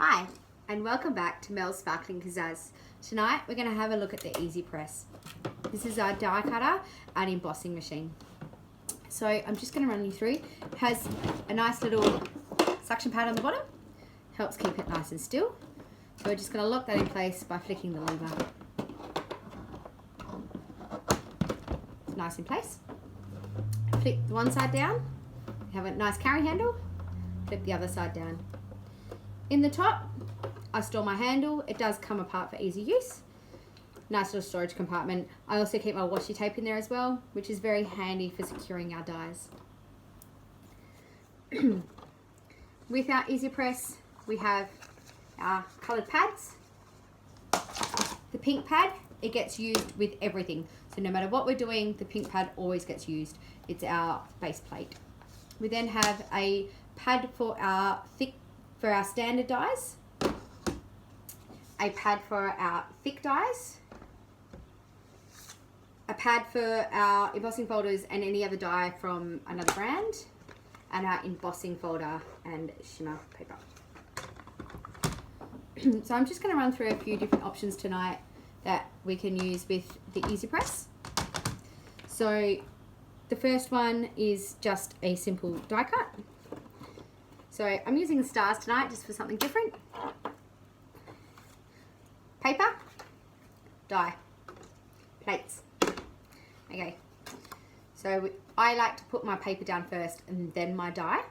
Hi, and welcome back to Mel's Sparkling Kaszazz. Tonight we're going to have a look at the Easy Press. This is our die cutter and embossing machine. So I'm just going to run you through. It has a nice little suction pad on the bottom, helps keep it nice and still. So we're just going to lock that in place by flicking the lever. It's nice in place. Flip the one side down, have a nice carry handle, flip the other side down. In the top, I store my handle. It does come apart for easy use. Nice little storage compartment. I also keep my washi tape in there as well, which is very handy for securing our dies. With our Easy Press, we have our coloured pads. The pink pad, it gets used with everything. So no matter what we're doing, the pink pad always gets used. It's our base plate. We then have a pad for our standard dies, a pad for our thick dies, a pad for our embossing folders and any other die from another brand, and our embossing folder and shimmer paper. So I'm just going to run through a few different options tonight that we can use with the Easy Press. So the first one is just a simple die cut. So I'm using the stars tonight just for something different. Paper, die, plates. Okay, so I like to put my paper down first and then my die.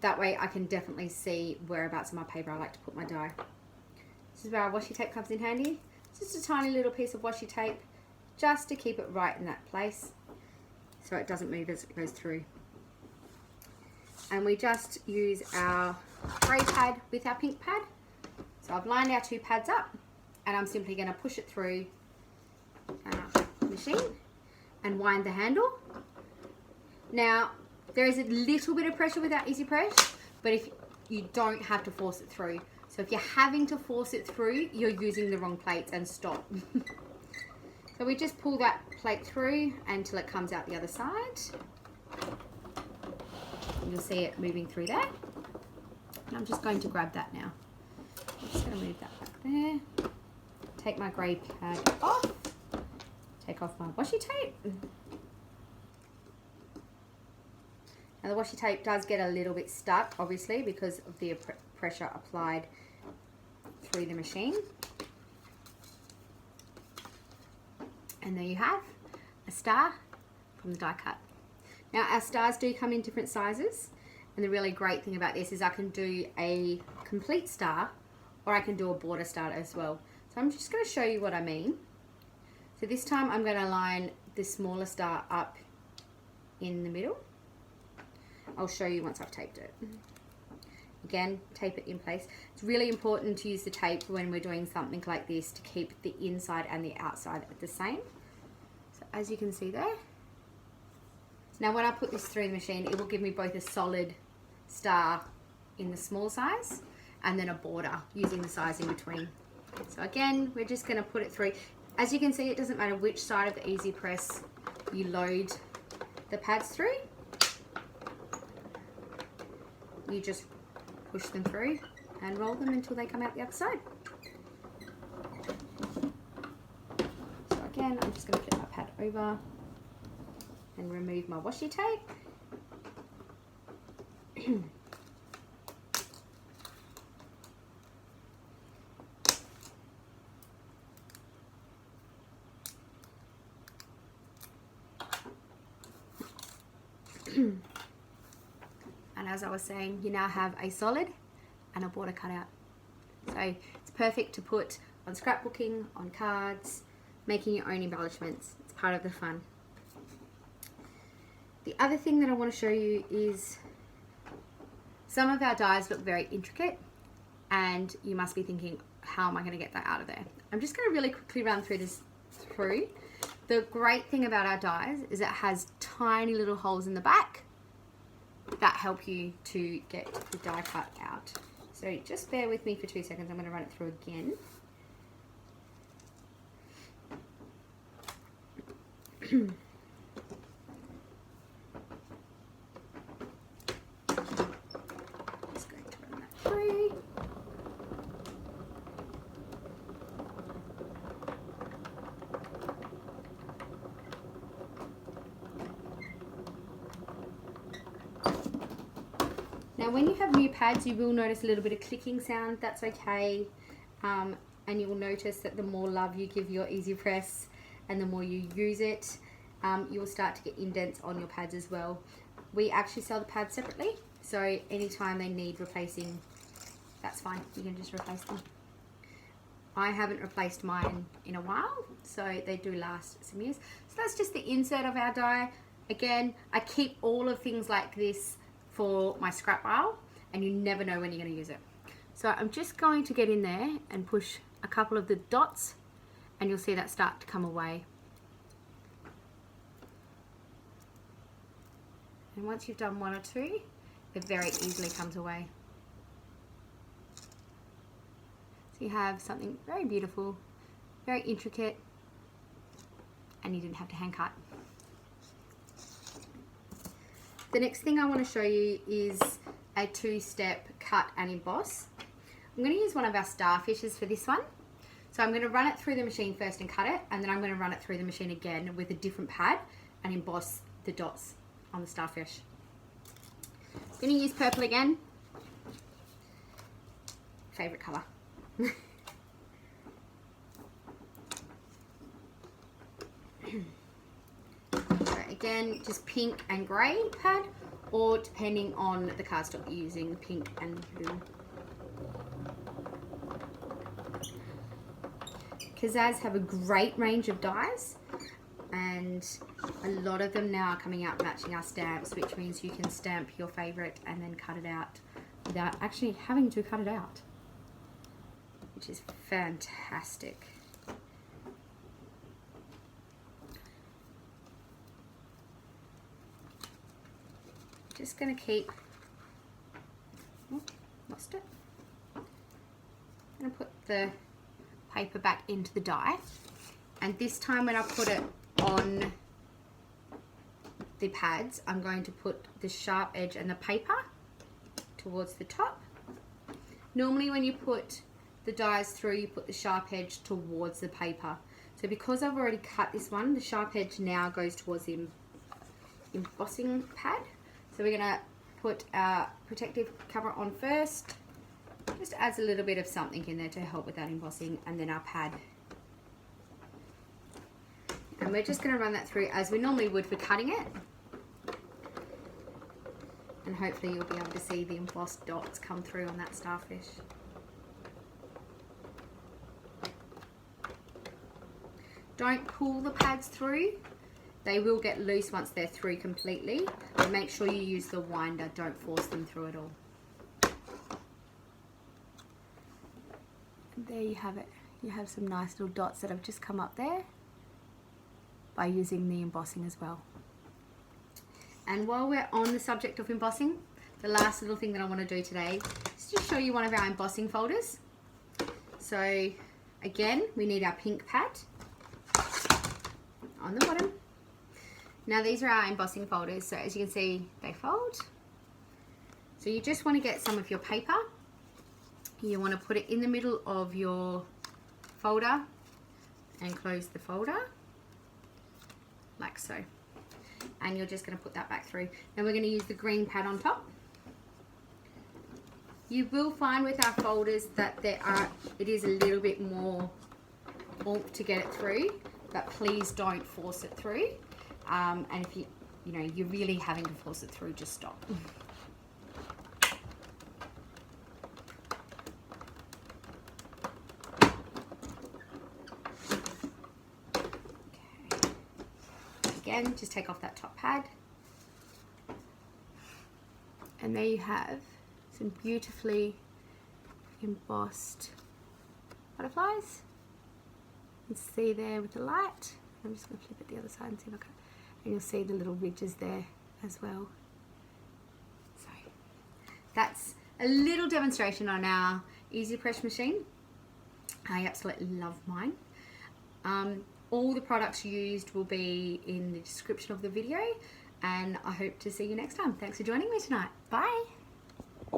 That way I can definitely see whereabouts in my paper I like to put my die. This is where our washi tape comes in handy. It's just a tiny little piece of washi tape just to keep it right in that place so it doesn't move as it goes through. And we just use our grey pad with our pink pad. So I've lined our two pads up and I'm simply going to push it through our machine and wind the handle. Now there is a little bit of pressure with our Easy Press, but if you don't have to force it through. So if you're having to force it through, you're using the wrong plates and stop. So we just pull that plate through until it comes out the other side. You'll see it moving through there. And I'm just going to grab that now. I'm just going to move that back there. Take my grey pad off. Take off my washi tape. Now the washi tape does get a little bit stuck, obviously, because of the pressure applied through the machine. And there you have a star from the die cut. Now our stars do come in different sizes, and the really great thing about this is I can do a complete star or I can do a border star as well. So I'm just going to show you what I mean. So this time I'm going to line the smaller star up in the middle. I'll show you once I've taped it. Again, tape it in place. It's really important to use the tape when we're doing something like this to keep the inside and the outside the same. So as you can see there. Now when I put this through the machine, it will give me both a solid star in the small size and then a border using the size in between. So again, we're just going to put it through. As you can see, it doesn't matter which side of the Easy Press you load the pads through. You just push them through and roll them until they come out the other side. So again, I'm just going to flip my pad over and remove my washi tape. And as I was saying, you now have a solid and a border cutout. So it's perfect to put on scrapbooking, on cards, making your own embellishments. It's part of the fun. The other thing that I want to show you is some of our dies look very intricate and you must be thinking, how am I going to get that out of there? I'm just going to really quickly run through this through. The great thing about our dies is it has tiny little holes in the back that help you to get the die cut out. So just bear with me for 2 seconds. I'm going to run it through again. Just going to run that through. when you have new pads, you will notice a little bit of clicking sound. That's okay. And you will notice that the more love you give your Easy Press and the more you use it, you'll start to get indents on your pads as well. We actually sell the pads separately, so anytime they need replacing, that's fine. You can just replace them. I haven't replaced mine in a while, so they do last some years. So that's just the insert of our die. Again, I keep all of things like this for my scrap pile, and you never know when you're going to use it. So I'm just going to get in there and push a couple of the dots, and you'll see that start to come away. And once you've done one or two, it very easily comes away. So you have something very beautiful, very intricate, and you didn't have to hand cut. The next thing I want to show you is a two-step cut and emboss. I'm going to use one of our starfishes for this one. So I'm going to run it through the machine first and cut it, and then I'm going to run it through the machine again with a different pad and emboss the dots on the starfish. I'm going to use purple again. Favorite color. So again, just pink and grey pad, or depending on the cardstock you're using, pink and blue. Kaszazz have a great range of dyes, and a lot of them now are coming out matching our stamps, which means you can stamp your favourite and then cut it out without actually having to cut it out, which is fantastic. Just going to keep, lost it. I'm going to put the paper back into the die, and this time when I put it on the pads, I'm going to put the sharp edge and the paper towards the top. Normally when you put the dies through, you put the sharp edge towards the paper. So because I've already cut this one, the sharp edge now goes towards the embossing pad. So we're going to put our protective cover on first. Just adds a little bit of something in there to help with that embossing, and then our pad. And we're just going to run that through as we normally would for cutting it. And hopefully you'll be able to see the embossed dots come through on that starfish. Don't pull the pads through. They will get loose once they're through completely. But make sure you use the winder. Don't force them through at all. And there you have it. You have some nice little dots that have just come up there by using the embossing as well. And while we're on the subject of embossing, the last little thing that I want to do today is just show you one of our embossing folders. So again, we need our pink pad on the bottom. Now these are our embossing folders, so as you can see, they fold. So you just want to get some of your paper. You want to put it in the middle of your folder and close the folder like so. And you're just going to put that back through. Now we're going to use the green pad on top. You will find with our folders that it is a little bit more oomph to get it through, but please don't force it through. And if you're really having to force it through, just stop. Again, just take off that top pad, and there you have some beautifully embossed butterflies. You can see there with the light. I'm just going to flip it the other side and see if I can, and you'll see the little ridges there as well. So that's a little demonstration on our Easy Press machine. I absolutely love mine. All the products used will be in the description of the video, and I hope to see you next time. Thanks for joining me tonight. Bye.